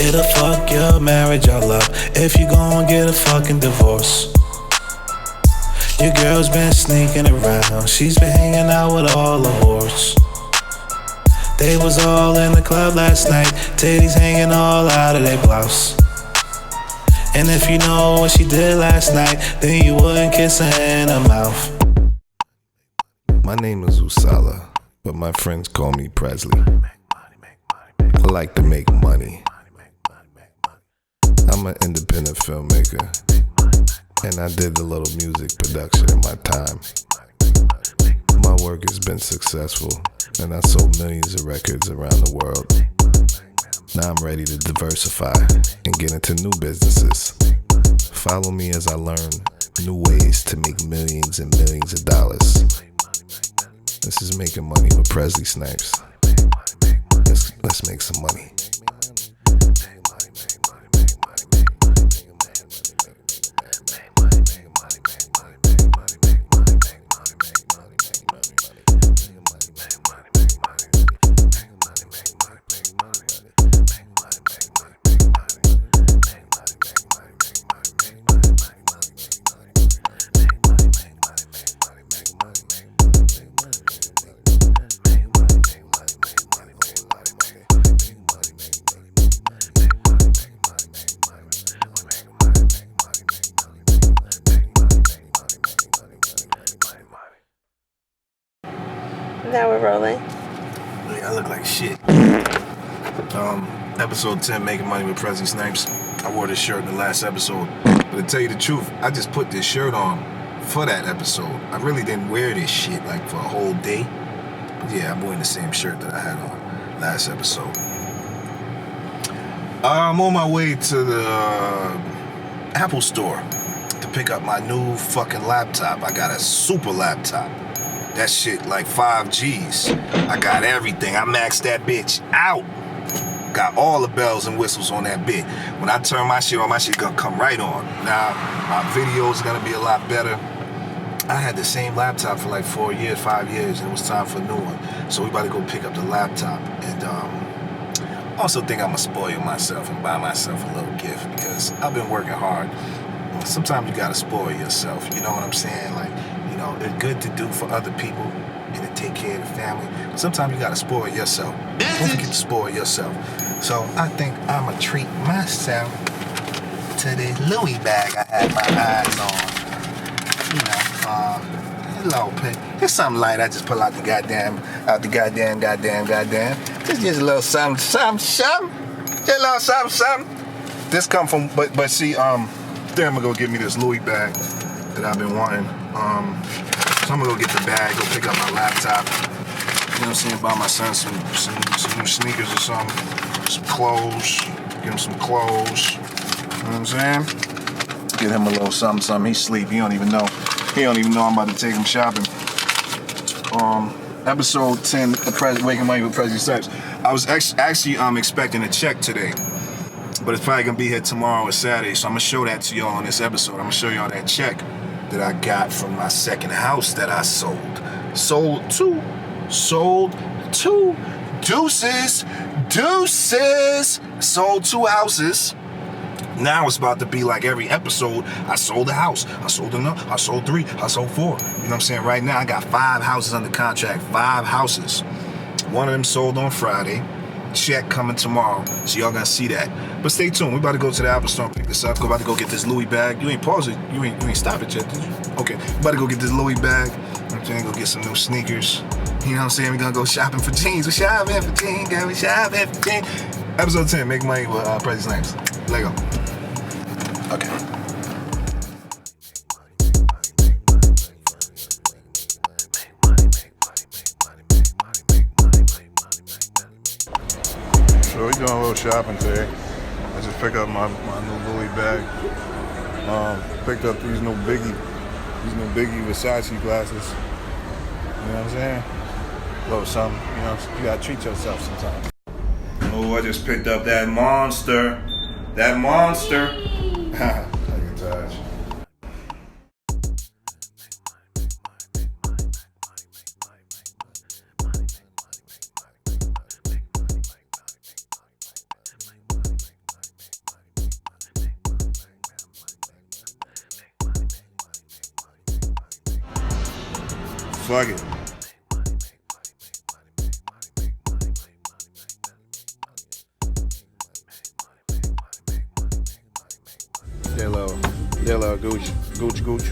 it'll fuck your marriage all up if you gon' get a fucking divorce. Your girl's been sneaking around, she's been hanging out with all the whores. They was all in the club last night, titties hanging all out of their blouse. And if you know what she did last night, then you wouldn't kiss her in her mouth. My name is Wholesale, but my friends call me Prestley. I like to make money. I'm an independent filmmaker, and I did a little music production in my time. My work has been successful, and I sold millions of records around the world. Now I'm ready to diversify and get into new businesses. Follow me as I learn new ways to make millions and millions of dollars. This is Making Money with Prestley Snipes. Let's make some money. Now we're rolling. I look like shit. Episode 10, Making Money with Prestley Snipes. I wore this shirt in the last episode. But to tell you the truth, I just put this shirt on for that episode. I really didn't wear this shit like for a whole day. But yeah, I'm wearing the same shirt that I had on last episode. I'm on my way to the Apple store to pick up my new fucking laptop. I got a super laptop. That shit like 5 G's. I got everything. I maxed that bitch out. Got all the bells and whistles on that bit. When I turn my shit on, my shit gonna come right on. Now, my video's gonna be a lot better. I had the same laptop for like 4 years, 5 years, and it was time for a new one. So we about to go pick up the laptop. And also think I'm gonna spoil myself and buy myself a little gift because I've been working hard. Sometimes you gotta spoil yourself, you know what I'm saying? Like, you know, it's good to do for other people and to take care of the family. But sometimes you gotta spoil yourself. Don't forget to spoil yourself. So I think I'ma treat myself to this Louis bag I had my eyes on. You know, hello, it's something light. I just pull out the goddamn. Just a little something. Just a little something. This come from, but see, then I'm gonna go get me this Louis bag that I've been wanting. So I'm gonna go get the bag, go pick up my laptop. You know what I'm saying? Buy my son some new sneakers or something, some clothes. Get him some clothes. You know what I'm saying? Get him a little something. He sleep. He don't even know I'm about to take him shopping. Episode 10, Waking Money with Prestley Snipes. I was actually expecting a check today, but it's probably gonna be here tomorrow or Saturday. So I'm gonna show that to y'all on this episode. I'm gonna show y'all that check that I got from my second house that I sold. Sold two. Deuces. Sold 2 houses. Now it's about to be like every episode, I sold a house, I sold another, I sold 3, I sold 4. You know what I'm saying? Right now I got 5 houses under contract, 5 houses. One of them sold on Friday. Check coming tomorrow, so y'all gonna see that. But stay tuned, we about to go to the Apple store and pick this up. We're about to go get this Louis bag. You ain't pause it, you ain't stop it yet, did you? Okay, we about to go get this Louis bag. I'm saying, go get some new sneakers. You know what I'm saying? We're gonna go shopping for jeans. We're shopping for jeans, girl. We're shopping for jeans. Episode 10, Make Money with Prestley Snipes. Let go. Okay. So we're doing a little shopping today. I just picked up my new Louis bag. Picked up these new Biggie Versace glasses. You know what I'm saying? A little something, you know, you gotta treat yourself sometimes. Oh, I just picked up that monster. That monster. How you touch? Fuck it. They're little gooch. Little gooch.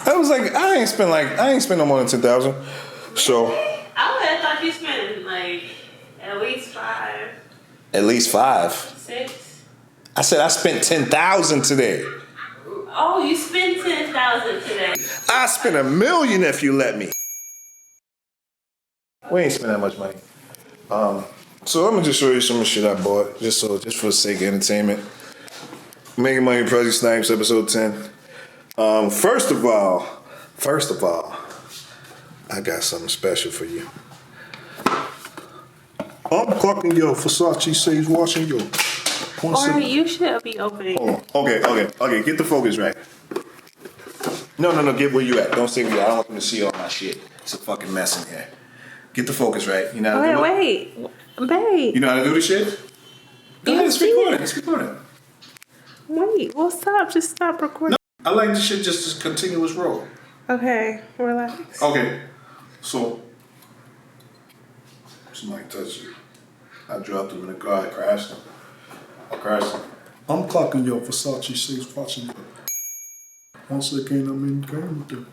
I was like, I ain't spend no more than 10,000. So I would have thought you spent like at least 5, at least 5. 6. I said I spent 10,000 today. Oh, you spent 10,000 today. I spent $1 million if you let me. We ain't spend that much money. So I'm gonna just show you some shit I bought, just for the sake of entertainment. Making Money with Prestley Snipes, episode 10. First of all, I got something special for you. I'm clocking your Versace says washing your. Or you should be opening. Oh, okay. Get the focus right. No. Get where you at. Don't stay where you at. I don't want them to see all my shit. It's a fucking mess in here. Get the focus right. You know how to do it? Wait, babe. You know how to do this shit? Go ahead, it's recording. Wait, well, stop. Just stop recording. No, I like this shit just as continuous roll. Okay, relax. Okay, so somebody touched you. I dropped him in the car. I crashed him. I'm clocking your Versace says watching you. Once again, I'm in the game with them.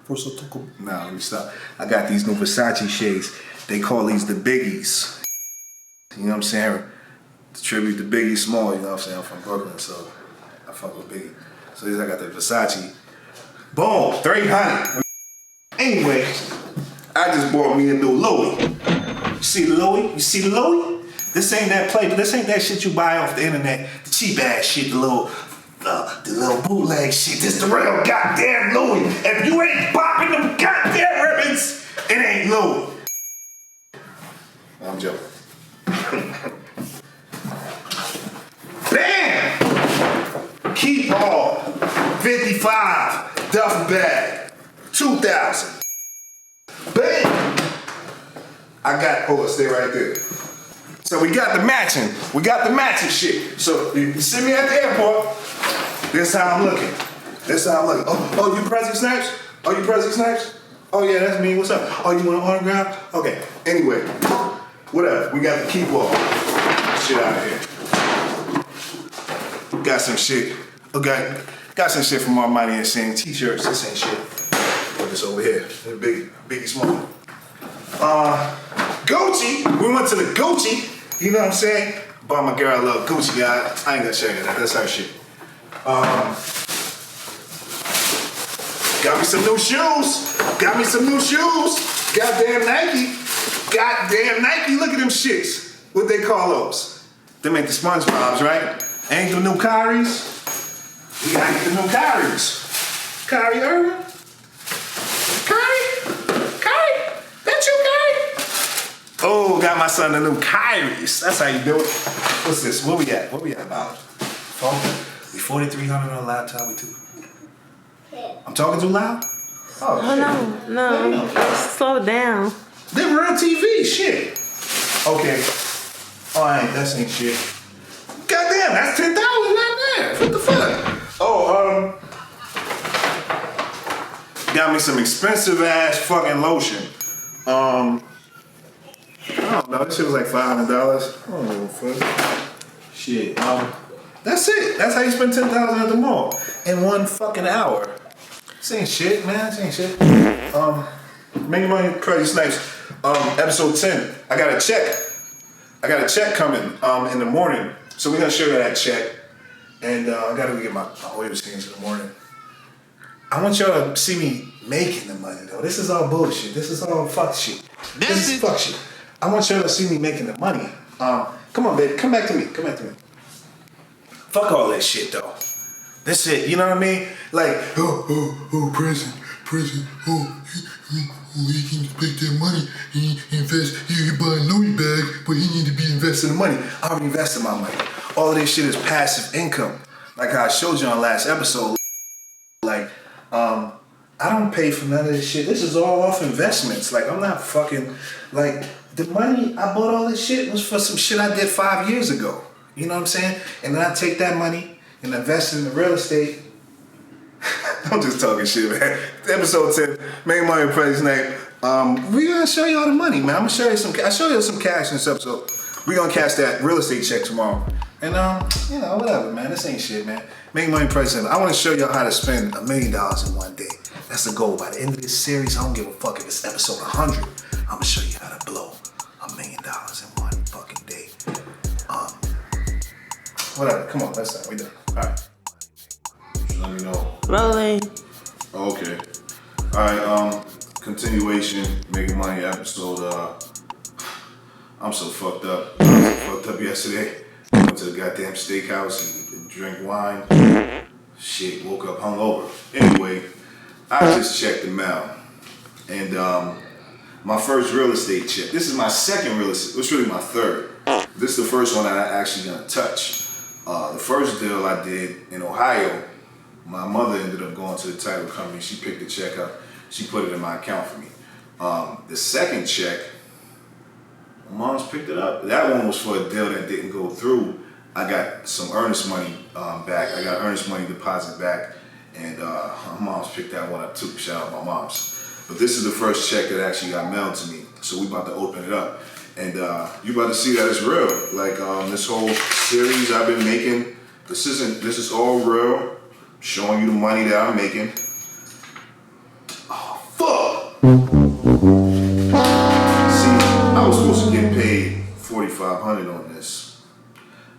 First I took a... Nah, let me stop. I got these new Versace shades. They call these the biggies. You know what I'm saying? To tribute to Biggie Small, you know what I'm saying? I'm from Brooklyn, so I fuck with Biggie. So these I got the Versace. Boom, 300. Anyway, I just bought me a new Louis. You see the Louis? This ain't that play, but this ain't that shit you buy off the internet. The cheap ass shit, the little bootleg shit. This the real goddamn Louis. If you ain't popping them goddamn ribbons, it ain't Louis. I'm joking. Bam! Keep all 55 duffel bag 2,000. Bam! Stay right there. So we got the matching shit. So you see me at the airport, this how I'm looking. Oh, you Prestley Snipes? Oh yeah, that's me, what's up? Oh, you want an autograph? Okay, anyway, whatever, we got the keep all shit out of here. Got some shit, okay, got some shit from Armani and Shane t-shirts, this ain't shit. Put this over here, Biggie Small. Gucci, we went to the Gucci. You know what I'm saying? Bought my girl a little Gucci, guy. I ain't gonna show you that. That's her shit. Got me some new shoes. Goddamn Nike. Look at them shits. What they call those? Them ain't the SpongeBob's, right? Ain't the new Kyries. We gotta get the new Kyries. Kyrie Irving? Kyrie? That you, Kyrie? Oh, got my son the new Kyries. That's how you do it. What's this? What we at about? We 4,300 on a laptop. We too. I'm talking too loud? Oh, no. Slow down. They're real TV. Shit. Okay. Alright, that ain't shit. Goddamn, that's 10,000 right there. What the fuck? Oh, got me some expensive ass fucking lotion. I don't know, this shit was like $500. I don't know what the fuck. Shit. That's it. That's how you spend 10,000 at the mall in 1 fucking hour. This ain't shit, man. This ain't shit. Making Money with Prestley Snipes. Episode 10. I got a check coming in the morning. So we're gonna show you that check. And I gotta go get my oil change in the morning. I want y'all to see me making the money though. This is all bullshit. This is all fuck shit. This is fuck shit. I want y'all to see me making the money. Come on, baby. Come back to me. Fuck all that shit, though. That's it. You know what I mean? Like, prison. He can take that money. He invest. He buy a Louis bag, but he need to be investing the money. I already invested my money. All of this shit is passive income. Like how I showed you on last episode. Like, I don't don't pay for none of this shit. This is all off investments. Like, I'm not fucking, like, the money I bought all this shit was for some shit I did 5 years ago. You know what I'm saying? And then I take that money and invest it in the real estate. I'm just talking shit, man. Episode 10, Make Money with Prestley Snipes. We're gonna show you all the money, man. I'm gonna show you some. I'll show you some cash in this episode. We're gonna cash that real estate check tomorrow. And you know, whatever, man. This ain't shit, man. Make Money with Prestley. I wanna show y'all how to spend $1 million in one day. That's the goal. By the end of this series, I don't give a fuck if it's episode 100. I'm gonna show you how to blow $1 million in one fucking day. Whatever. Come on, let's start. We done. All right. Let me know. Rolling. Okay. Alright, continuation, Making Money episode. I'm so fucked up. Fucked up yesterday. Went to the goddamn steakhouse and drank wine. Shit, woke up hungover. Anyway, I just checked the mail. And my first real estate check. This is my second real estate. It's really my third. This is the first one that I actually gonna touch. The first deal I did in Ohio, my mother ended up going to the title company. She picked the check up. She put it in my account for me. The second check, my mom's picked it up. That one was for a deal that didn't go through. I got some earnest money back. I got earnest money deposit back. And my mom's picked that one up too. Shout out my mom's. But this is the first check that actually got mailed to me. So we about to open it up. And you about to see that it's real. Like this whole series I've been making, this is all real. Showing you the money that I'm making. Oh, fuck! See, I was supposed to get paid $4,500 on this,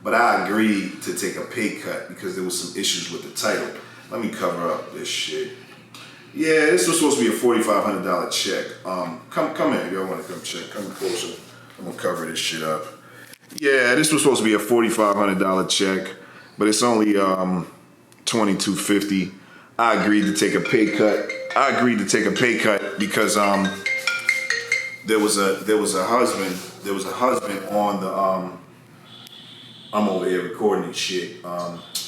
but I agreed to take a pay cut because there was some issues with the title. Let me cover up this shit. Yeah, this was supposed to be a $4,500 check. Come in, y'all want to come check. Come closer. I'm gonna cover this shit up. Yeah, this was supposed to be a $4,500 check, but it's only $2,250. I agreed to take a pay cut. Because there was a husband on the I'm over here recording this shit.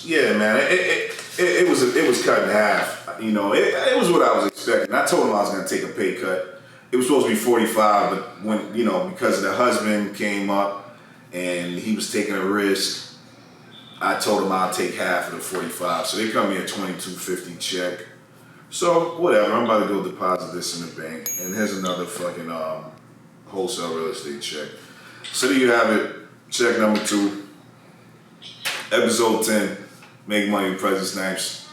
Yeah, man, it was cut in half. You know, it was what I was expecting. I told him I was gonna take a pay cut. It was supposed to be 45, but when, you know, because the husband came up and he was taking a risk, I told him I'll take half of the 45. So they cut me a $2,250 check. So whatever, I'm about to go deposit this in the bank. And here's another fucking wholesale real estate check. So there you have it. Check number 2. Episode 10. Make Money with Prestley Snipes.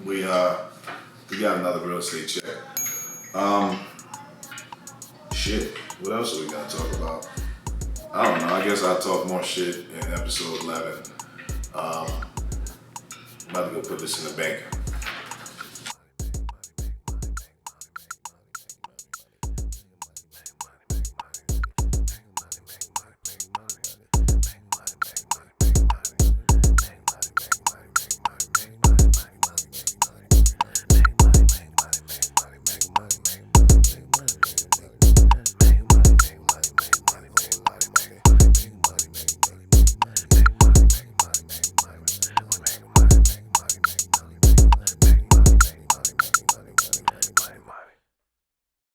We got another real estate check. Shit. What else are we gonna talk about? I don't know. I guess I'll talk more shit in episode 11. I'm about to go put this in the bank.